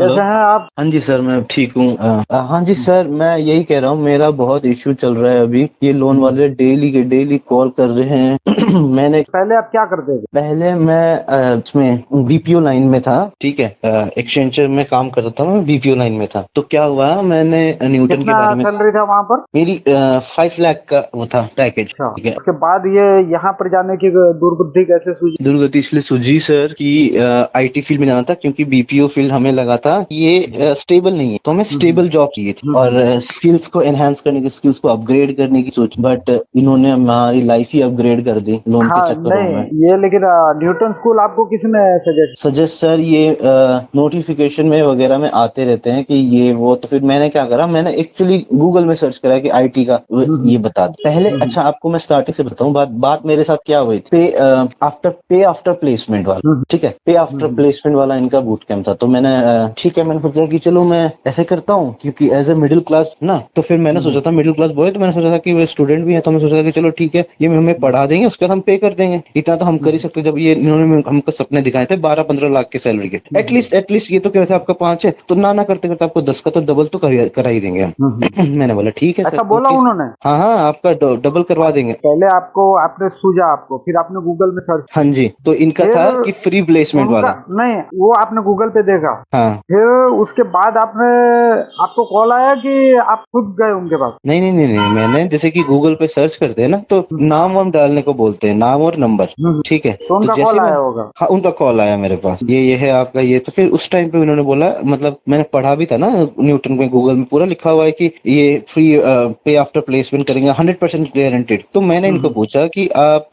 Hello. कैसे हैं आप? हाँ जी सर, मैं ठीक हूँ। हाँ जी सर, मैं यही कह रहा हूँ, मेरा बहुत इश्यू चल रहा है अभी। ये लोन वाले डेली के डेली कॉल कर रहे हैं। मैंने पहले आप क्या करते थे? पहले मैं इसमें बीपीओ लाइन में था, ठीक है। एक्सचेंजर में काम करता था, मैं बीपीओ लाइन में था। तो क्या हुआ, मैंने न्यूटन के कितना बारे में सैलरी था वहाँ पर? मेरी 5 लाख का वो था पैकेज, अच्छा, ठीक है। उसके बाद ये यहाँ पर जाने की दुर्बुद्धि कैसे सूझी? दुर्गति इसलिए सूझी सर कि आईटी फील्ड में जाना था, क्योंकि बीपीओ फील्ड हमें लगा था कि ये स्टेबल नहीं है, तो हमें स्टेबल जॉब चाहिए थी और स्किल्स को एनहांस करने की, स्किल्स को अपग्रेड करने की सोच। बट इन्होंने हमारी लाइफ ही अपग्रेड कर दी लोन के हाँ, चक्करों नहीं में। ये लेकिन न्यूटन स्कूल आपको किसने सजेस्ट? सजेस्ट सर, ये नोटिफिकेशन में वगैरह में आते रहते हैं कि ये वो। तो फिर मैंने क्या करा, मैंने एक्चुअली गूगल में सर्च करा कि आईटी का ये बता दे पहले। अच्छा, आपको मैं स्टार्टिंग से बताऊं, बात बात मेरे साथ क्या हुई थी। पे आफ्टर प्लेसमेंट वाला, ठीक है, पे आफ्टर प्लेसमेंट वाला इनका बूट कैंप था। तो मैंने ठीक है, मैंने सोचा कि चलो मैं ऐसे करता हूँ, क्योंकि एज ए मिडिल क्लास ना, तो फिर मैंने सोचा था मिडिल क्लास बॉय, तो मैंने सोचा था कि वे स्टूडेंट भी है, तो मैं सोचा था कि चलो ठीक है, ये हमें पढ़ा देंगे, उसके बाद हम पे कर देंगे, इतना तो हम कर ही सकते। जब ये इन्होंने हमको सपने दिखाए थे 12-15 लाख के सैलरी के, एटलीस्ट ये तो कह रहे थे आपका 5 है, तो ना करते करते आपको 10 का तो डबल तो करा ही देंगे हम। मैंने बोला ठीक है सर, ऐसा बोला उन्होंने? हाँ हाँ, आपका डबल करवा देंगे। पहले आपको आपने सूझा, आपको फिर आपने गूगल में सर्च, हाँ जी, तो इनका फिर था कि फ्री प्लेसमेंट उनका वाला। नहीं, वो आपने गूगल पे देखा, हाँ, फिर उसके बाद आपको कॉल आया कि आप खुद गए उनके पास? नहीं नहीं नहीं नहीं, मैंने जैसे कि गूगल पे सर्च करते हैं ना, तो नाम वाम डालने को बोलते हैं, नाम और नंबर, ठीक है। तो तो उनका जैसे कॉल मैं, आया होगा। हाँ, उनका कॉल आया मेरे पास, ये है आपका ये। तो फिर उस टाइम पे उन्होंने बोला, मतलब मैंने पढ़ा भी था ना न्यूटन में, गूगल में पूरा लिखा हुआ है कि ये फ्री पे आफ्टर प्लेसमेंट करेंगे, 100% गारंटेड। तो मैंने इनको पूछा कि आप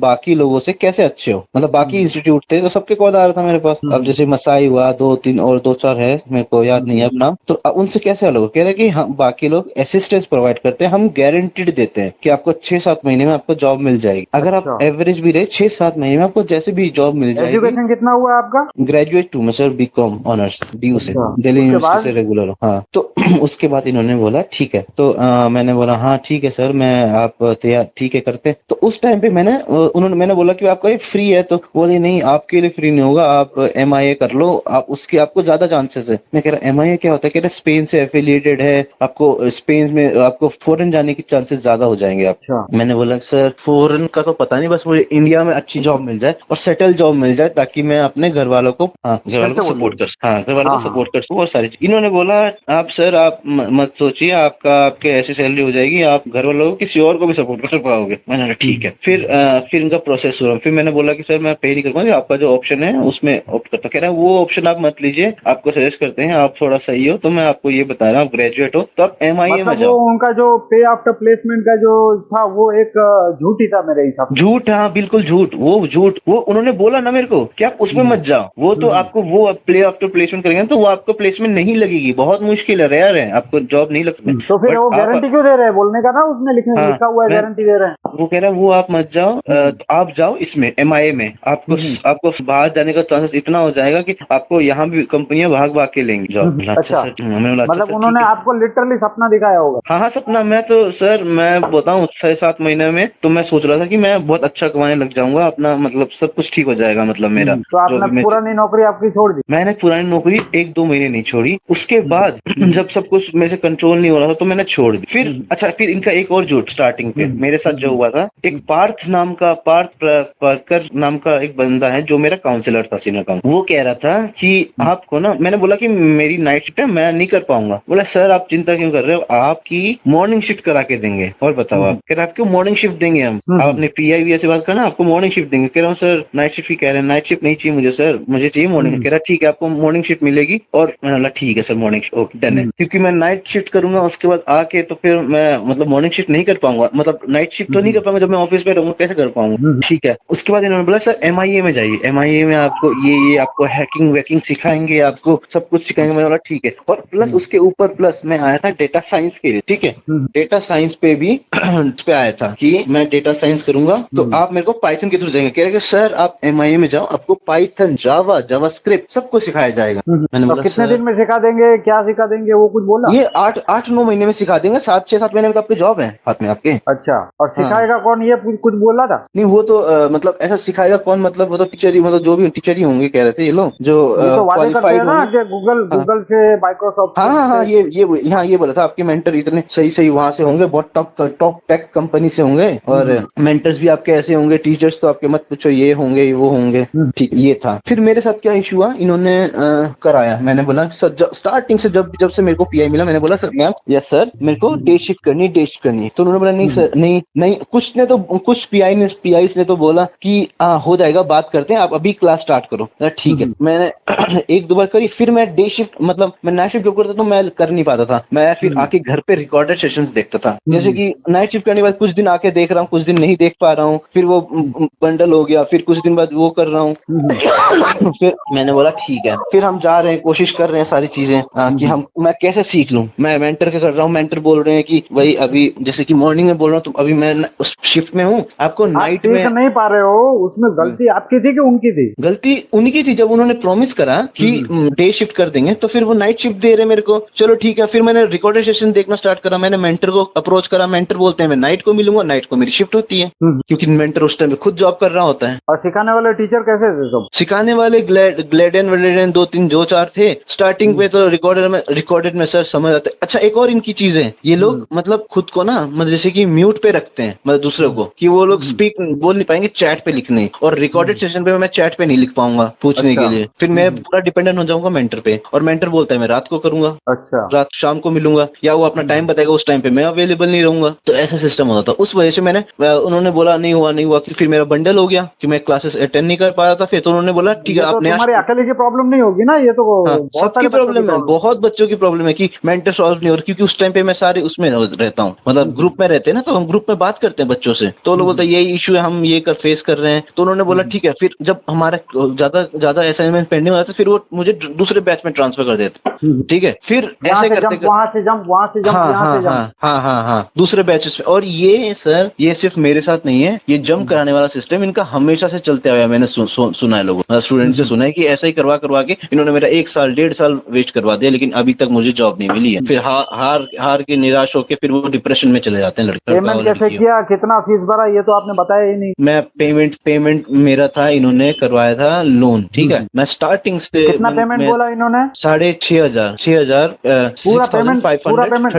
बाकी लोगों से कैसे अच्छे हो, मतलब बाकी इंस्टीट्यूट थे तो सबके कॉल आ रहा था मेरे पास। अब जैसे मसाई हुआ, 2-3 और 2-4 है, मेरे को याद नहीं है अब नाम। तो उनसे कैसे अलग हो, कह रहे कि हम बाकी लोग असिस्टेंस प्रोवाइड करते हैं, हम गारंटीड देते हैं कि आपको 6-7 महीने में आपको जॉब मिल जाएगी। अगर आप अच्छा, एवरेज भी रहे, 6-7 महीने में आपको जैसे भी जॉब मिल जाएगी। एजुकेशन कितना हुआ आपका? ग्रेजुएट हूँ मैं सर, बीकॉम ऑनर्स डीयू से, अच्छा, दिल्ली उसके यूनिवर्सिटी बाद? से रेगुलर हूँ। हाँ, तो उसके बाद इन्होंने बोला ठीक है। तो मैंने बोला हाँ ठीक है सर, मैं आप तैयार, ठीक है करते हैं। तो उस टाइम पे मैंने बोला कि आपका ये फ्री है, तो बोले नहीं आपके लिए फ्री नहीं होगा, आप एमआईए कर लो, आप उसके आपको ज्यादा चांसेस है। मैं कह रहा एमआईए क्या होता है, कह रहा स्पेन से एफिलिएटेड है, आपको स्पेन में आपको फॉरेन जाने के चांसेस ज्यादा हो जाएंगे आप। अच्छा, मैंने बोला सर फॉरेन का तो पता नहीं, बस मुझे इंडिया में अच्छी जॉब मिल जाए और सेटल जॉब मिल जाए, ताकि मैं अपने घर वालों को, हाँ, घर वालों को कैसे बोलिए? सपोर्ट कर, हाँ, घर वालों को हाँ हाँ। सपोर्ट कर सकूं और सारी चीज। इन्होंने बोला आप सर, आप मत सोचिए, आपके ऐसी सैलरी हो जाएगी, आप घर वालों को किसी और को भी सपोर्ट कर पाओगे। मैंने बोला ठीक है। फिर इनका प्रोसेस हुआ। फिर मैंने बोला कि सर मैं पे नहीं कर पाऊंगा, आपका जो ऑप्शन है उसमें ऑप्ट करता हूँ। कह रहा है वो ऑप्शन आप मत लीजिए, आपको सजेस्ट करते हैं, आप थोड़ा सही हो, तो मैं आपको ये बता रहा हूँ, आप ग्रेजुएट हो तो आप एमआईए में मतलब वो जाओ। उनका जो पे आफ्टर प्लेसमेंट का जो था, वो एक झूठ ही था मेरे हिसाब से। झूठ, हाँ बिल्कुल झूठ, वो झूठ, वो उन्होंने बोला ना मेरे को कि आप उसमें मत जाओ, वो तो आपको, वो प्ले आफ्टर प्लेसमेंट करेंगे तो वो आपको प्लेसमेंट नहीं लगेगी, बहुत मुश्किल है, रेयर है, आपको जॉब नहीं लगती। तो फिर बट वो आप, गारंटी क्यों दे रहे हैं? बोलने का ना, उसमें हाँ, लिखा हुआ है मैं, गारंटी दे रहे हैं। वो कह रहा है वो आप मत जाओ, तो आप जाओ इसमें एमआईए में, आपको बाहर जाने का चांसेस इतना हो जाएगा कि आपको यहाँ भी कंपनियां भाग भाग के लेंगी जॉब। अच्छा अच्छा, सर, मैंने बोला अच्छा मतलब सर ठीक उन्होंने है। आपको लिटरली सपना दिखाया होगा। हाँ हाँ, सपना, मैं तो सर, मैं बताऊं 6-7 महीने में तो मैं सोच रहा था कि मैं बहुत अच्छा कमाने लग जाऊंगा, अपना मतलब सब कुछ ठीक हो जाएगा, मतलब मेरा तो जो आपने भी मैं, पुरानी नौकरी आपकी छोड़ दी? मैंने पुरानी नौकरी 1-2 महीने नहीं छोड़ी। उसके बाद जब सब कुछ मेरे से कंट्रोल नहीं हो रहा था तो मैंने छोड़ दी। फिर अच्छा, फिर इनका एक और झूठ स्टार्टिंग पे मेरे साथ जो हुआ था, एक पार्थ पारकर नाम का एक बंदा है जो मेरा काउंसलर था, सीनियर काउंसलर। वो कह रहा था कि आपको ना, मैंने बोला कि मेरी नाइट शिफ्ट है, मैं नहीं कर पाऊंगा। बोला सर आप चिंता क्यों कर रहे हो, आपकी मॉर्निंग शिफ्ट करा के देंगे। और बताओ, आप कह रहे आपको मॉर्निंग शिफ्ट देंगे हम, आप अपने पीआई से बात करना, आपको मॉर्निंग शिफ्ट देंगे। कह रहा हूँ सर नाइट शिफ्ट ही कह रहे हैं, नाइट शिफ्ट नहीं चाहिए मुझे सर, मुझे चाहिए मॉर्निंग। कह रहा ठीक है, आपको मॉर्निंग शिफ्ट मिलेगी। और मैंने बोला ठीक है sir, morning shift okay done है, क्योंकि मैं नाइट शिफ्ट करूंगा उसके बाद आके, तो फिर मैं मतलब मॉर्निंग शिफ्ट नहीं कर पाऊंगा, मतलब नाइट शिफ्ट तो नहीं कर पाऊंगा, जब मैं ऑफिस में रहूंगा कैसे कर पाऊंगा। ठीक है, उसके बाद इन्होंने बोला सर एमआईए में जाइए, एमआईए में आपको ये आपको हैकिंग वैकिंग सिखाएंगे, आपको सब कुछ सिखाएंगे। मैंने बोला ठीक है। और प्लस उसके ऊपर प्लस मैं आया था डेटा साइंस के लिए, ठीक है, डेटा साइंस पे भी पे आया था कि मैं डेटा साइंस करूंगा, तो आप मेरे को पाइथन के थ्रू जाएंगे। कह रहे कि सर आप एमआईए में जाओ, आपको पाइथन, जावा, जावास्क्रिप्ट सब कुछ सिखाया जाएगा। मैंने तो बोला कितने सर, दिन में सिखा देंगे, क्या सिखा देंगे, वो कुछ बोला? ये 8-9 महीने में सिखा देंगे, 6-7 महीने में तो आपकी जॉब है हाथ में आपके। अच्छा, और हाँ, सिखाएगा कौन, ये कुछ बोला था? नहीं वो तो मतलब ऐसा सिखाएगा कौन, मतलब वो तो टीचर ही, मतलब जो भी टीचर ही होंगे, कह रहे थे ये लोग जो ये तो वादे करते हैं है ना इन्होंने कि गूगल हाँ गूगल से, माइक्रोसॉफ्ट हाँ हाँ हाँ, से। ये बोला था आपके मेंटर इतने सही सही वहां से होंगे, बहुत टॉप टेक कंपनी से होंगे, और मेंटर्स भी आपके ऐसे होंगे, टीचर्स तो आपके मत पूछो, ये होंगे वो होंगे। ठीक, ये था। फिर मेरे साथ क्या इशू हुआ, इन्होंने कराया। मैंने बोला सर, स्टार्टिंग से जब जब से मेरे को पीआई मिला, मैंने बोला सर मैम, यस सर, मेरे को डे शिफ्ट करनी है, डे शिफ्ट करनी है। तो उन्होंने बोला नहीं सर, नहीं नहीं, कुछ पीआई ने तो बोला कि हो जाएगा, बात करते हैं, आप अभी क्लास स्टार्ट करो। ठीक है, मैंने एक दो बार करी, फिर मैं डे शिफ्ट, मतलब मैं नाइट शिफ्ट जब करता तो मैं कर नहीं पाता था, मैं फिर आके घर पे रिकॉर्डेड सेशंस देखता था। जैसे कि नाइट शिफ्ट करने के बाद कुछ दिन आके देख रहा हूँ, कुछ दिन नहीं देख पा रहा हूँ, फिर वो बंडल हो गया, फिर कुछ दिन बाद वो कर रहा हूँ। फिर मैंने बोला ठीक है, फिर हम जा रहे हैं, कोशिश कर रहे हैं सारी चीजें कि मैं कैसे सीख लूं। मैं मेंटर के कर रहा हूँ, मेंटर बोल रहे हैं कि भाई अभी जैसे कि मॉर्निंग में बोल रहा हूँ, तो अभी मैं उस शिफ्ट में हूँ, आपको आप नाइट सीख में। नहीं पा रहे हो, उसमें गलती आपकी थी कि उनकी थी? गलती उनकी थी, जब उन्होंने प्रॉमिस करा कि डे शिफ्ट कर देंगे, तो फिर वो नाइट शिफ्ट दे रहे मेरे को। चलो ठीक है, फिर मैंने रिकॉर्डेड सेशन देखना स्टार्ट करा, मैंने मेंटर को अप्रोच करा, मेंटर बोलते हैं मैं नाइट को मिलूंगा, नाइट को मेरी शिफ्ट होती है, क्योंकि मेंटर उस टाइम खुद जॉब कर रहा होता है। और सिखाने वाले टीचर कैसे थे सब? सिखाने वाले ग्लेडन वेलेडन 2-3 थे स्टार्टिंग पे, तो रिकॉर्डेड में सर समझ आते। अच्छा, एक और इनकी चीज है, ये लोग मतलब खुद को ना, मतलब जैसे कि म्यूट पे रखते हैं, मतलब दूसरों को, कि वो लोग स्पीक बोल नहीं पाएंगे, चैट पे लिखने, और रिकॉर्डेड सेशन पे मैं चैट पे नहीं लिख पाऊंगा पूछने के लिए, फिर मैं पूरा डिपेंडेंट हो जाऊंगा मेंटर पे, और मेंटर बोलता है मैं रात को करूंगा, अच्छा। रात शाम को मिलूंगा, या वो अपना टाइम बताएगा, उस टाइम पे मैं अवेलेबल नहीं रहूंगा। तो ऐसा सिस्टम होता था। उस वजह से उन्होंने बोला नहीं हुआ कि फिर मेरा बंडल हो गया कि मैं क्लासेस अटेंड नहीं कर पा रहा था। फिर तो उन्होंने बोला ठीक है, ये तो आप नया। तुम्हारी अकेले की प्रॉब्लम नहीं होगी ना, ये तो हाँ, बहुत सबकी सारे बच्चों की प्रॉब्लम है, प्रॉब्लम। बहुत बच्चों की प्रॉब्लम है कि मेंटर सॉल्व नहीं हो रहा, क्योंकि उस टाइम पे मैं सारे उसमें रहता हूँ, मतलब ग्रुप में रहते हैं ना, तो हम ग्रुप में बात करते हैं बच्चों से, तो लोग बोलते हैं यही इशू है, हम ये फेस कर रहे हैं। तो उन्होंने बोला ठीक है, फिर जब हमारा ज्यादा असाइनमेंट पेंडिंग होता है, फिर वो मुझे दूसरे बैच में ट्रांसफर कर देते। ठीक है, फिर ऐसे करते वहां से जंप, वहां से जंप, यहाँ से जंप। हाँ, दूसरे बैचेस में। और ये सर, ये सिर्फ मेरे साथ नहीं है, ये जंप कराने वाला सिस्टम इनका हमेशा से चलते आया है। मैंने सुना है, लोगों स्टूडेंट से सुना है कि ऐसा ही करवा के इन्होंने मेरा 1 साल 1.5 साल वेस्ट करवा दिया, लेकिन अभी तक मुझे जॉब नहीं मिली है। फिर हार के निराश होकर फिर वो डिप्रेशन में चले जाते हैं लड़के। पेमेंट कैसे किया, कितना फीस भरा, ये तो आपने बताया ही नहीं। मैं पेमेंट मेरा था, इन्होंने करवाया था लोन। ठीक है, मैं स्टार्टिंग से कितना पेमेंट बोला इन्होंने? 6,500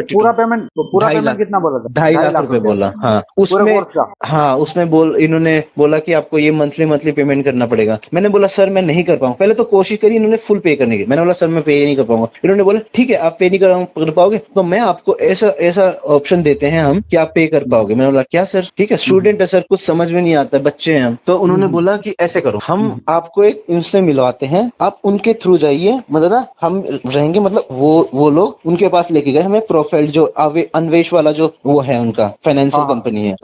पूरा पेमेंट कितना बोला था? 2.5 लाख रुपए बोला। हाँ, उसमें इन्होंने बोला कि आपको ये मंथली पेमेंट करना पड़ेगा। मैंने बोला सर मैं नहीं कर पाऊंगा। पहले तो कोशिश करी इन्होंने फुल पे करने की, मैंने बोला सर मैं पे नहीं कर पाऊंगा। इन्होंने बोला ठीक है, आप पे नहीं कर पाओगे तो मैं आपको ऐसा ऑप्शन देते हैं हम कि आप पे कर पाओगे। मैंने बोला क्या सर? ठीक है, स्टूडेंट है सर, कुछ समझ में नहीं आता, बच्चे हैं हम। तो उन्होंने बोला कि ऐसे करो, हम आपको एक इनसे मिलवाते हैं, आप उनके थ्रू जाइए, मतलब ना हम रहेंगे, मतलब वो लोग उनके पास लेके गए हमें। प्रोफाइल जो अन्वेष वाला जो वो है, उनका फाइनेंशियल कंपनी है,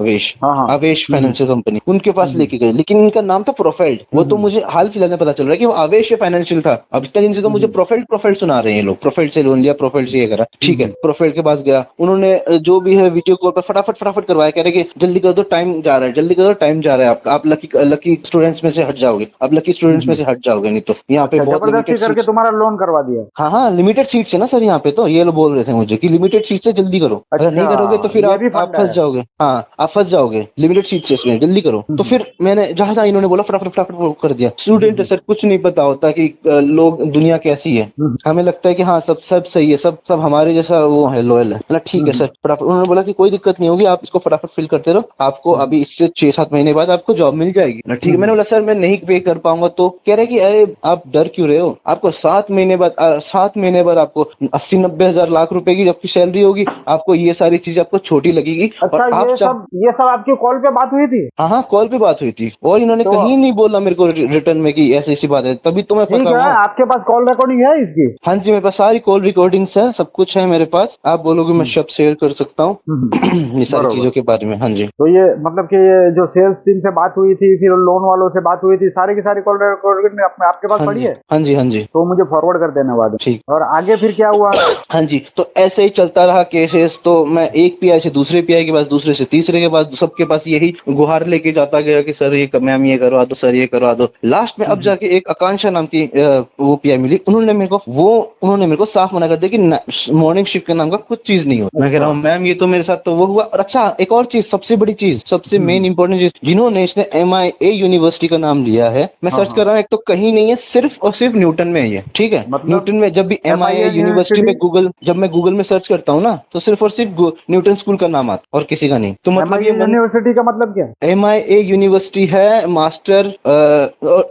आवेश फाइनेंशियल कंपनी, उनके पास लेके गए। लेकिन इनका नाम था प्रोफाइल, वो तो मुझे हाल फिलहाल में पता चल रहा है कि वो आवेश फाइनेंशियल था। अभी तक इनसे तो मुझे प्रोफाइल सुना रहे हैं लोग, प्रोफाइल से लोन लिया, प्रोफाइल से ये करा। ठीक है, प्रोफाइल के पास गया, उन्होंने जो भी है वीडियो कॉल पर फटाफट करवाया, कह रहे कि जल्दी कर दो, टाइम जा रहा है, जल्दी कर दो, टाइम जा रहा है आपका, आप लकी स्टूडेंट्स में से हट जाओगे, आप लकी स्टूडेंट्स में से हट जाओगे, नहीं तो यहाँ पे बहुत जबरदस्ती करके तुम्हारा लोन करवा दिया। हाँ, लिमिटेड सीट्स है ना सर यहाँ पे, तो ये लोग बोल रहे थे मुझे कि लिमिटेड सीट से जल्दी करो, अगर नहीं करोगे तो फिर आप फंस जाओगे। हाँ, आप फंस जाओगे, लिमिटेड सीट से इसमें जल्दी करो। तो फिर मैंने जहां था, इन्होंने बोला फटाफट कर दिया। स्टूडेंट है सर, कुछ नहीं पता होता कि लोग दुनिया कैसी है, हमें लगता है कि हाँ सब सही है, सब हमारे जैसा वो है, लॉयल है। मतलब ठीक है सर, फटाफट। उन्होंने बोला कि कोई दिक्कत नहीं होगी, आप इसको फटाफट फिल करते रहो, आपको अभी इससे 6-7 महीने बाद आपको जॉब मिल जाएगी। ठीक है, मैंने बोला सर मैं नहीं पे कर पाऊंगा। तो कह रहे कि अरे आप डर क्यों रहे हो, आपको 7 महीने बाद आपको 80-90 हजार लाख रुपए की आपकी सैलरी होगी, आपको ये सारी चीजें आपको छोटी लगेगी। अच्छा, और ये सब आपकी कॉल पे बात हुई थी? हाँ, कॉल पे बात हुई थी, और इन्होंने कहीं नहीं बोला मेरे को रिटर्न में कि ऐसी बात है, तभी तो मैं फंसा हुआ। आपके पास कॉल रिकॉर्डिंग है इसकी? हाँ जी, मेरे पास सारी कॉल रिकॉर्डिंग्स है, सब कुछ है मेरे पास। आप बोलोगे मैं सब शेयर कर सकता हूँ ये सारी चीजों के बारे में। हाँ जी, तो ये मतलब कि ये जो सेल्स टीम से बात हुई थी, फिर लोन वालों से बात हुई थी, सारी की सारी कॉल रिकॉर्डिंग आपके पास पड़ी है? हाँ जी, तो मुझे फॉरवर्ड कर देना बाद। ठीक। और आगे फिर क्या हुआ? हाँ जी, तो ऐसे ही चलता रहा केसेस। तो मैं एक पीआई से दूसरे पीआई के पास, दूसरे से तीसरे के पास, सबके पास यही गुहार लेके जाता गया कि सर ये मैम ये करवा दो, सर ये करवा दो। लास्ट में अब जाके एक आकांक्षा नाम की वो पीआई मिली, उन्होंने मेरे को साफ मना कर दिया कि मॉर्निंग शिफ्ट के नाम का कुछ चीज नहीं होता। मैं कह रहा हूँ मैम ये तो मेरे साथ तो वो हुआ। और अच्छा, एक और चीज, सबसे बड़ी चीज, सबसे मेन इंपॉर्टेंट चीज, जिन्होंने इसने MIA यूनिवर्सिटी का नाम लिया है, मैं सर्च कर रहा हूँ, एक तो कहीं नहीं है, सिर्फ और सिर्फ न्यूटन न्यूटन में है ये, ठीक है। मतलब न्यूटन में जब भी MIA यूनिवर्सिटी में जब मैं गूगल में सर्च करता हूँ ना, तो सिर्फ और सिर्फ न्यूटन स्कूल का नाम आता और किसी का नहीं। तो मतलब ये यूनिवर्सिटी का मतलब क्या है? MIA यूनिवर्सिटी है मास्टर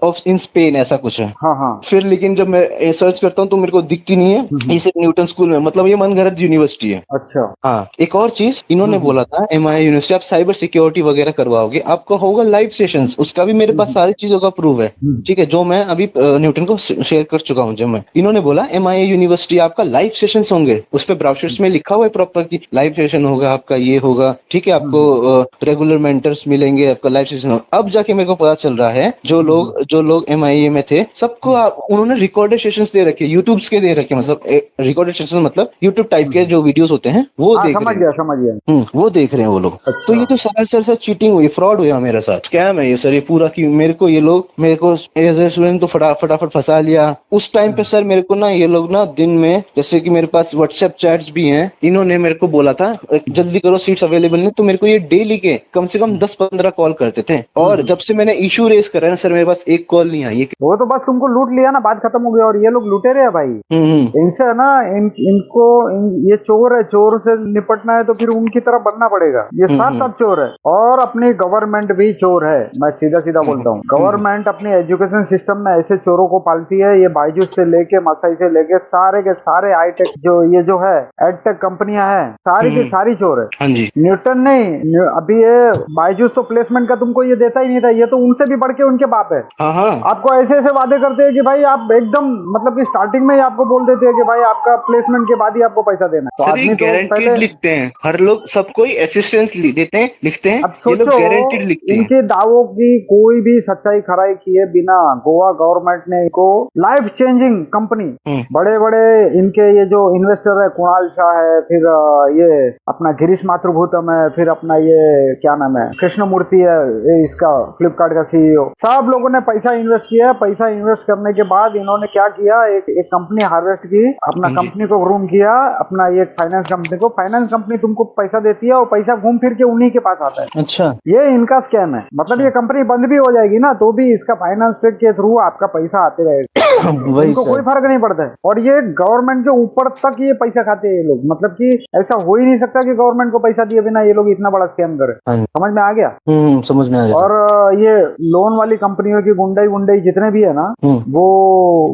ऑफ इन स्पेन, ऐसा कुछ है। हाँ हाँ। फिर लेकिन जब मैं सर्च करता हूँ तो मेरे को दिखती नहीं है, ये सिर्फ न्यूटन स्कूल में, मतलब ये मनगढ़ंत यूनिवर्सिटी है। अच्छा। हाँ, एक और चीज इन्होंने बोला था, MIA यूनिवर्सिटी आप साइबर सिक्योरिटी वगैरह करवाओगे, आपका होगा लाइव सेशंस, उसका भी मेरे पास सारी चीजों का प्रूफ है, ठीक है, जो मैं अभी न्यूटन को शेयर कर चुका हूँ। जब मैं इन्होंने बोला MIA यूनिवर्सिटी आपका लाइव सेशंस होंगे, उस पे ब्राउचर्स में लिखा हुआ है प्रॉपर की लाइव सेशन होगा आपका, ये होगा, ठीक है, आपको रेगुलर मेंटर्स मिलेंगे, आपका लाइव सेशन होगा। अब जाके मेरे को पता चल रहा है जो लोग MIA में थे सबको उन्होंने रिकॉर्डेड सेशंस दे रखे, यूट्यूब के दे रखे, मतलब रिकॉर्डेड सेशन मतलब यूट्यूब टाइप के जो वीडियोस होते हैं वो देख रहे हैं। समझ गया। वो देख रहे हैं वो लोग। अच्छा। तो ये तो सर चीटिंग हुई, फ्रॉड हुआ मेरे साथ, स्कैम है ये सर, ये पूरा की मेरे को एज ए स्टूडेंट तो फटाफट फंसा लिया। उस टाइम पे सर मेरे को ना ये लोग ना दिन में, जैसे कि मेरे पास व्हाट्सएप चैट्स भी हैं, इन्होंने मेरे को बोला था जल्दी करो सीट्स अवेलेबल नहीं, तो मेरे को ये डेली के कम से कम 10-15 कॉल करते थे। और जब से मैंने इशू रेज करा ना सर, मेरे पास एक कॉल नहीं आई। वो तो बस तुमको लूट लिया ना, बात खत्म हो गई। और ये लोग लुटेरे हैं भाई, इनसे है ना, ये चोर है, चोर से निपटना है तो फिर उनकी तरफ बनना पड़ेगा। ये सब चोर है, और अपनी गवर्नमेंट भी चोर है। मैं सीधा सीधा बोलता हूँ, गवर्नमेंट अपनी एजुकेशन सिस्टम में ऐसे चोरों को पालती है। ये बायजूस से लेके मसाई से लेके सारे के सारे हाईटेक जो है एडटेक कंपनियां हैं, सारी की सारी चोर है। हाँ जी। न्यूटन नहीं, अभी ये बायजूस तो प्लेसमेंट का तुमको ये देता ही नहीं था, ये तो उनसे भी बढ़ के उनके बाप है। आपको ऐसे ऐसे वादे करते हैं कि भाई आप एकदम, मतलब कि स्टार्टिंग में ही आपको बोल देते हैं कि भाई आपका प्लेसमेंट के बाद ही आपको पैसा देना है। तो आदमी तो गारंटीड लिखते हैं, हर लोग सबको ही असिस्टेंस देते हैं, लिखते हैं। अब सोचो, गारंटीड लिखते हैं। इनके दावों की कोई भी सच्चाई खराई किए बिना गोवा गवर्नमेंट ने इनको लाइफ चेंजिंग कंपनी, बड़े बड़े इनके ये जो इन्वेस्टर है, कुणाल शाह है, फिर ये अपना गिरीश मातृभूतम है, फिर अपना ये क्या नाम है, कृष्णमूर्ति है, ये इसका फ्लिपकार्ट का CEO, सब लोगों ने पैसा इन्वेस्ट किया। पैसा इन्वेस्ट करने के बाद इन्होंने क्या किया, एक कंपनी हार्वेस्ट की, अपना कंपनी को ग्रूम किया, अपना ये फाइनेंस कंपनी को। फाइनेंस कंपनी तुमको पैसा देती है और पैसा घूम फिर के उन्हीं के पास आता है। अच्छा, ये इनका स्कैम है। मतलब ये कंपनी बंद भी हो जाएगी ना तो भी इसका फाइनेंस के थ्रू आपका पैसा आते रहेगा, इनको कोई फर्क नहीं पड़ता है। और ये गवर्नमेंट के ऊपर तक ये पैसा खाते हैं ये लोग। मतलब कि ऐसा हो ही नहीं सकता कि गवर्नमेंट को पैसा दिए बिना ये लोग इतना बड़ा स्कैम करे। समझ में आ गया? समझ में आ गया। और ये लोन वाली कंपनियों की गुंडई जितने भी है ना, वो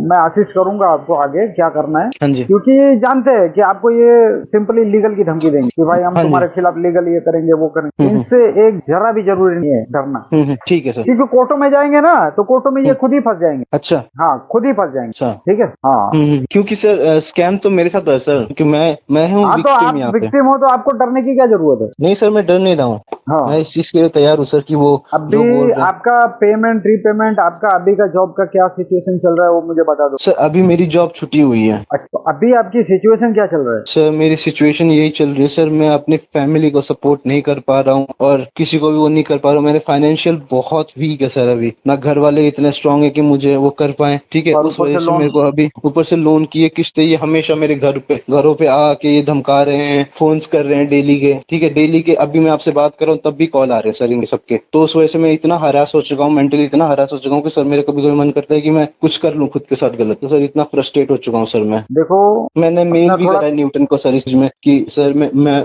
मैं असिस्ट करूंगा आपको आगे क्या करना है, क्योंकि जानते हैं कि आपको ये सिंपली लीगल की धमकी देंगे कि भाई हम तुम्हारे खिलाफ लीगल ये करेंगे वो करेंगे। इनसे एक जरा भी जरूरी नहीं है डरना। ठीक है सर। क्योंकि कोर्टों में जाएंगे ना तो कोर्टों में ये खुद ही फंस जाएंगे। अच्छा। हाँ, खुद ही फंस जाएंगे। ठीक है। हाँ, क्योंकि सर स्कैम तो मेरे साथ है सर, क्योंकि मैं हूँ तो आप विक्टिम हो तो आपको डरने की क्या जरूरत है? नहीं सर, मैं डर नहीं रहा हूँ। मैं इस चीज के लिए तैयार हूँ सर कि वो अभी आपका पेमेंट रीपेमेंट, आपका अभी का जॉब का क्या सिचुएशन चल रहा है वो मुझे बता दो। सर अभी मेरी जॉब छुट्टी हुई है। अच्छा, अभी आपकी सिचुएशन क्या चल रहा है? सर मेरी सिचुएशन यही चल रही है सर, मैं अपनी फैमिली को सपोर्ट नहीं कर पा रहा हूँ और किसी को भी वो नहीं कर पा रहा हूँ। मेरे फाइनेंशियल बहुत वीक है सर, अभी ना घर वाले इतने स्ट्रांग है कि मुझे वो कर पाए। ठीक है, उस वजह से मेरे को अभी ऊपर से लोन की किस्तें, ये हमेशा मेरे घरों पे आके ये धमका रहे हैं, फोन्स कर रहे हैं डेली के। ठीक है, डेली के। अभी मैं आपसे बात कर रहा हूँ तब भी कॉल आ रहे हैं सर इनके सबके। तो उस वजह से मैं इतना हरास हो चुका हूँ, मेंटली इतना हरास हो चुका हूँ कि सर मेरे कभी मन करता है कि मैं कुछ कर लूँ खुद के साथ गलत। तो सर इतना फ्रस्ट्रेट हो चुका हूँ सर मैं। देखो, मैंने मेल भी करा है न्यूटन को सर इस चीज में कि सर मैं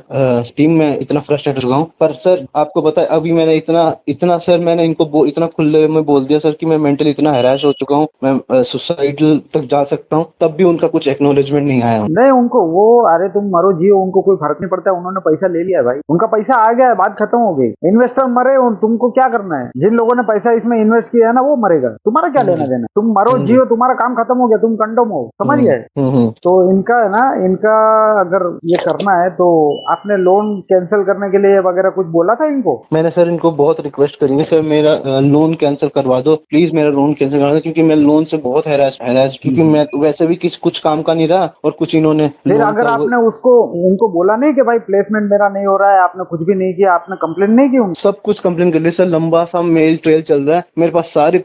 टीम में इतना फ्रस्ट्रेट हो चुका हूँ। पर सर आपको पता है अभी मैंने इतना सर मैंने इनको इतना खुले में बोल दिया सर कि मैं मेंटली इतना हरास हो चुका हूँ, मैं सुसाइडल तक जा सकता हूँ, तब भी उनका कुछ एक्नॉलेजमेंट नहीं आया। नहीं, उनको वो अरे तुम मरो जियो उनको कोई फर्क नहीं पड़ता। उन्होंने पैसा ले लिया भाई, उनका पैसा आ गया है, बात खत्म हो गई। इन्वेस्टर मरे, तुमको क्या करना है? जिन लोगों ने पैसा इसमें इन्वेस्ट किया है ना वो मरेगा, तुम्हारा क्या लेना देना? तुम मरो जियो, तुम्हारा काम खत्म हो गया, तुम कंडम हो, समझ गए? तो इनका है ना, इनका अगर ये करना है तो आपने लोन कैंसिल करने के लिए वगैरह कुछ बोला था इनको? मैंने सर इनको बहुत रिक्वेस्ट करी है सर, मेरा लोन कैंसिल करवा दो प्लीज, मेरा लोन कैंसिल करवा दो, क्योंकि मैं लोन से बहुत हैरास क्योंकि मैं वैसे भी कुछ काम का नहीं रहा और कुछ इन्होंने। फिर अगर आपने उनको बोला नहीं कि भाई प्लेसमेंट मेरा नहीं हो रहा है, आपने कुछ भी नहीं किया, आपने कंप्लेन नहीं की? सब कुछ कंप्लेन कर लिया सर, लंबा सा मेल ट्रेल चल रहा है मेरे पास, सारी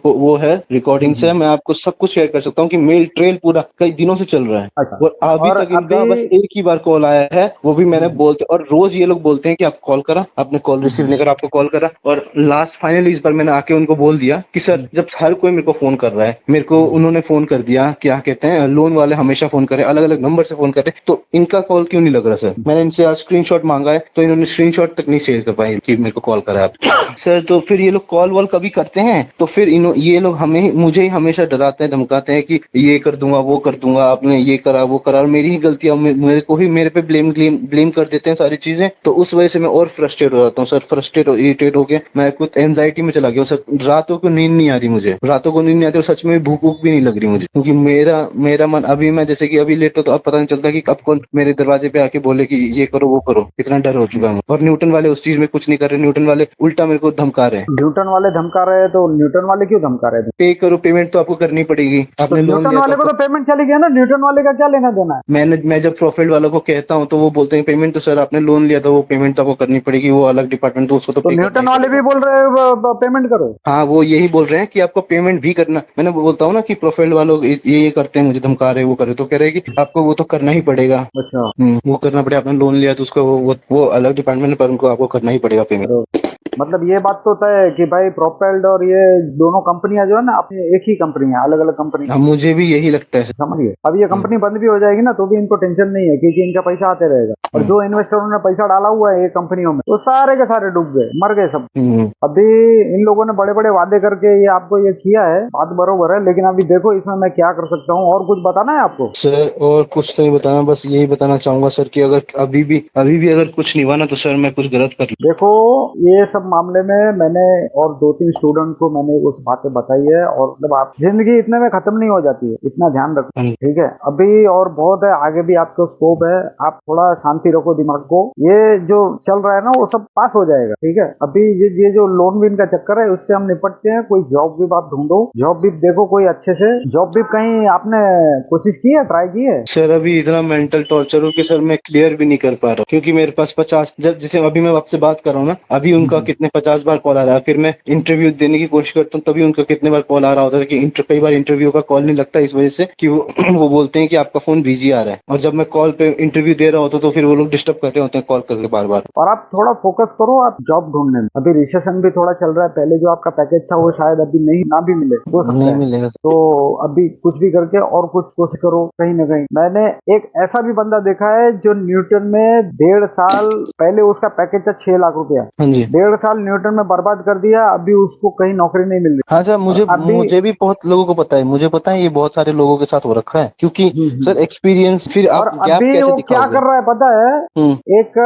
वो है रिकॉर्डिंग्स है, मैं आपको सब कुछ शेयर कर सकता हूँ कि मेल ट्रेल पूरा कई दिनों से चल रहा है। अच्छा। और अभी तक इनका बस एक ही बार कॉल आया है, वो भी मैंने बोलते, और रोज ये लोग बोलते हैं कि आप कॉल करा, आपने कॉल रिसीव नहीं करा, आपको कॉल करा। और लास्ट फाइनली इस बार मैंने आके उनको बोल दिया कि सर जब हर कोई मेरे को फोन कर रहा है, मेरे को उन्होंने फोन कर दिया, क्या कहते हैं, लोन वाले हमेशा फोन करे, अलग अलग नंबर से फोन करे, तो इनका कॉल क्यों नहीं लग रहा सर? मैंने इनसे आज स्क्रीनशॉट मांगा है तो इन्होंने स्क्रीनशॉट तक नहीं शेयर कर पाए कि मेरे को कॉल करा आप। सर तो फिर ये लोग कॉल वॉल कभी करते हैं तो फिर ये लोग मुझे ही हमेशा डराते हैं, धमकाते हैं कि ये कर दूंगा, वो कर दूंगा, आपने ये करा, वो करा, और मेरी ही गलतियां, मेरे को ही मेरे पे ब्लेम कर देते हैं सारी चीजें। तो उस वजह से मैं और फ्रस्ट्रेट हो जाता हूँ सर, इरिटेट होके मैं कुछ एंजाइटी में चला गया सर। रातों को नींद नहीं आ रही मुझे, रातों को नींद नहीं आती, और सच में भूख भी नहीं लग रही मुझे, क्योंकि मेरा मन अभी, मैं जैसे कि अभी लेट, तो अब पता नहीं चलता कि अब कौन मेरे दरवाजे पे आके बोले कि ये करो वो करो, इतना डर हो चुका है। और न्यूटन वाले उस चीज में कुछ नहीं कर रहे, न्यूटन वाले उल्टा मेरे को धमका रहे हैं। न्यूटन वाले धमका रहे हैं तो न्यूटन वाले क्यों धमका रहे थे? पे करो, पेमेंट तो आपको करनी पड़ेगी, आपने लोन न्यूटन लिया वाले को तो पेमेंट चली गया ना, न्यूटन वाले का क्या लेना देना है? मैं जब प्रोफाइल वालों को कहता हूँ तो वो बोलते हैं पेमेंट तो सर आपने लोन लिया था, वो पेमेंट तो आपको करनी पड़ेगी, वो अलग डिपार्टमेंट, तो उसको तो पे न्यूटन करना ही वाले भी पड़ेगा। बोल रहे हैं पेमेंट करो। हाँ, वो यही बोल रहे हैं कि आपको पेमेंट भी करना। मैंने बोलता हूँ ना कि प्रोफाइल वालों ये करते हैं, मुझे धमका रहे, वो करे, तो कह रहे हैं कि आपको वो तो करना ही पड़ेगा। अच्छा। वो करना पड़ेगा, आपने लोन लिया तो उसको वो अलग डिपार्टमेंट, पर उनको आपको करना ही पड़ेगा पेमेंट। मतलब ये बात तो तय है कि भाई प्रोपेल्ड और ये दोनों कंपनियां जो है ना, अपनी एक ही कंपनी है, अलग अलग कंपनी। हाँ, मुझे भी यही लगता है। समझिए, अब ये कंपनी बंद भी हो जाएगी ना तो भी इनको टेंशन नहीं है, क्योंकि इनका पैसा आते रहेगा। और जो इन्वेस्टरों ने पैसा डाला हुआ है ये कंपनियों में, वो सारे के सारे डूब गए, मर गए सब। अभी इन लोगों ने बड़े बड़े वादे करके ये आपको ये किया है, बात बरोबर है, लेकिन अभी देखो इसमें मैं क्या कर सकता हूँ। और कुछ बताना है आपको? सर और कुछ तो नहीं बताना, बस यही बताना चाहूंगा सर कि अगर अभी भी अगर कुछ नहीं हुआ ना तो सर मैं कुछ गलत कर लूं। देखो, ये सब मामले में मैंने और 2-3 स्टूडेंट को मैंने उस बातें बताई है, और मतलब आप जिंदगी इतने में खत्म नहीं हो जाती है, इतना ध्यान रखो, ठीक है? अभी और बहुत है, आगे भी आपको स्कोप है, आप थोड़ा शांति रखो दिमाग को। ये जो चल रहा है ना वो सब पास हो जाएगा, ठीक है? अभी ये जो लोन विन का चक्कर है उससे हम निपटते हैं। कोई जॉब भी आप ढूंढो, जॉब भी देखो कोई अच्छे से। जॉब भी कहीं आपने कोशिश की है, ट्राई की है? सर अभी इतना मेंटल टॉर्चर हो कि सर मैं क्लियर भी नहीं कर पा रहा, क्योंकि मेरे पास 50, जब जैसे अभी मैं आपसे बात कर रहा हूँ ना, अभी उनका कितने 50 बार कॉल आ रहा है, फिर मैं इंटरव्यू देने की कोशिश करता हूँ तभी उनका कितने बार कॉल आ रहा होता है कि कई बार इंटरव्यू का कॉल नहीं लगता, इस वजह से कि वो बोलते हैं कि आपका फोन बिजी आ रहा है, और जब मैं कॉल पे इंटरव्यू दे रहा होता तो फिर वो लोग डिस्टर्ब कर रहे होते हैं कॉल करके बार बार। और आप थोड़ा फोकस करो, आप जॉब ढूंढने में। अभी रिसेशन भी थोड़ा चल रहा है, पहले जो आपका पैकेज था वो शायद अभी ना भी मिले, हो सकता नहीं है मिलेगा। तो अभी कुछ भी करके और कुछ कोशिश करो कहीं ना कहीं। मैंने एक ऐसा भी बंदा देखा है जो न्यूटन में 1.5 साल पहले उसका पैकेज था 6 लाख रुपया। हाँ जी। 1.5 साल न्यूटन में बर्बाद कर दिया, अभी उसको कहीं नौकरी नहीं मिल रही। हाँ सर, मुझे भी बहुत लोगों को पता है, मुझे पता है ये बहुत सारे लोगों के साथ हो रखा है, क्योंकि सर एक्सपीरियंस, फिर और आप गैप अभी कैसे वो क्या दिखाओगे? कर रहा है पता है? एक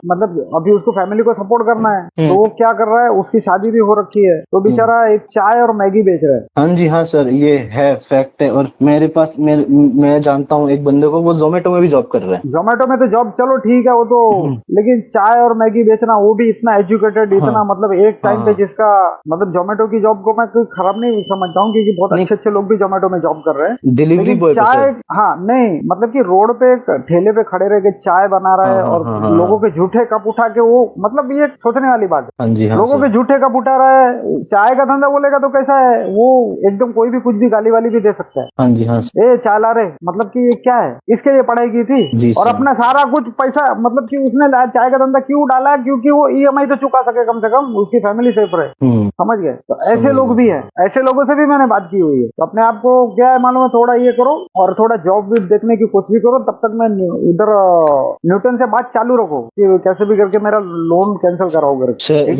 मतलब अभी उसको फैमिली को सपोर्ट करना है तो वो क्या कर रहा है, उसकी शादी भी हो रखी है तो बेचारा एक चाय और मैगी बेच रहा है। हाँ जी, हाँ सर, ये है फैक्ट है। और मेरे पास मैं जानता हूँ एक बंदे को, वो जोमेटो में भी जॉब कर रहा है। जोमेटो में तो जॉब चलो ठीक है वो तो, लेकिन चाय और मैगी बेचना, वो भी इतना एजुकेटेड, इतना मतलब एक टाइम पे जिसका मतलब जोमेटो की जॉब को मैं कोई खराब नहीं समझता हूँ, क्योंकि बहुत अच्छे अच्छे लोग भी जोमेटो में जॉब कर रहे हैं, डिलीवरी बॉय चाय, हाँ नहीं मतलब कि रोड पे एक ठेले पे खड़े रह के चाय बना रहा है और लोगों के झूठे कप उठा के, वो मतलब ये सोचने वाली बात है। हाँ जी, हाँ लोगों के झूठे कप उठा रहा है, चाय का धंधा बोलेगा तो कैसा है वो, एकदम कोई भी कुछ भी गाली वाली भी दे सकता है। हाँ जी, हाँ ए चाय ला रहे, मतलब कि ये क्या है, इसके लिए पढ़ाई की थी और अपना सारा कुछ पैसा, मतलब कि उसने चाय का धंधा क्यों डाला, क्योंकि वो ईएमआई तो चुका सके, कम से कम उसकी फैमिली सेफ रहे। समझ गए? तो ऐसे लोग भी है, ऐसे लोगों से भी मैंने बात की हुई है। तो अपने आप को क्या है मालूम है, थोड़ा ये करो और थोड़ा जॉब भी देखने की कोशिश करो। तब तक मैं इधर न्यूटन से बात चालू रखो कि कैसे भी करके मेरा लोन कैंसिल कराओ घर। सर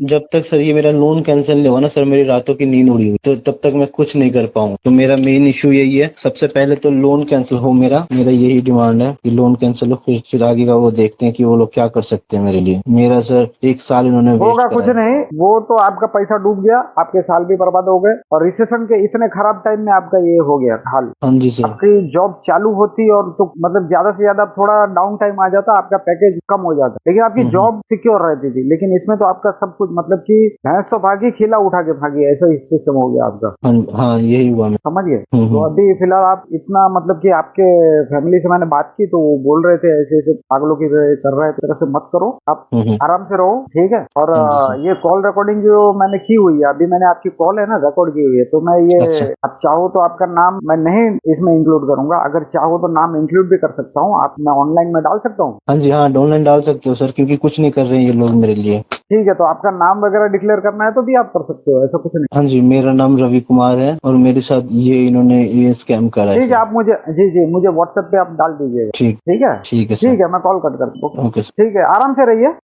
जब तक सर ये मेरा लोन कैंसिल नहीं हुआ ना सर, मेरी रातों की नींद उड़ी हुई, तो तब तक मैं कुछ नहीं कर पाऊँ। तो मेरा मेन इशू यही है, सबसे पहले तो लोन कैंसिल हो, मेरा यही डिमांड है कि लोन कैंसिल हो, फिर आगे का वो देखते हैं कि वो लोग क्या कर सकते हैं मेरे लिए। मेरा सर 1 साल इन्होंने होगा कुछ नहीं, वो तो आपका पैसा डूब गया, आपके साल भी बर्बाद हो गए, और रिसेशन के इतने खराब टाइम में आपका ये हो गया हाल। हाँ जी सर। आपकी जॉब चालू होती और तो मतलब ज्यादा से ज्यादा थोड़ा डाउन टाइम आ जाता, आपका पैकेज कम हो जाता, लेकिन आपकी जॉब सिक्योर रहती थी। लेकिन इसमें तो आपका सब कुछ मतलब कि भैंस तो भागी, खिला उठा के भागी, ऐसा ही सिस्टम हो गया आपका। हाँ यही हुआ, समझ गए? तो अभी फिलहाल आप इतना मतलब कि आपके फैमिली से मैंने बात की तो वो बोल रहे थे ऐसे ऐसे पागलों की कर रहे हैं, तरह से मत करो, आप आराम से रहो, ठीक है? है। और हाँ जी सर। ये कॉल रिकॉर्डिंग जो मैंने की हुई है, अभी मैंने आपकी कॉल है ना रिकॉर्ड की हुई है, तो मैं ये अच्छा। आप चाहो तो आपका नाम मैं नहीं इसमें इंक्लूड करूंगा, अगर चाहो तो नाम इंक्लूड भी कर सकता हूँ, आप मैं ऑनलाइन में डाल सकता हूँ। हाँ जी, हाँ ऑनलाइन डाल सकते हो सर, क्योंकि कुछ नहीं कर रहे हैं ये लोग मेरे लिए। ठीक है, तो आपका नाम वगैरह डिक्लेयर करना है तो भी आप कर सकते हो, ऐसा कुछ नहीं। हाँ जी, मेरा नाम रवि कुमार है और मेरे साथ इन्होंने ये स्कैम करा है ठीक है, सर। आप मुझे जी जी मुझे व्हाट्सएप पे आप डाल दीजिएगा। ठीक। ठीक है। ठीक है सर। ठीक है, मैं कॉल कट कर दूँ। Okay sir. ठीक है, आराम से रहिए।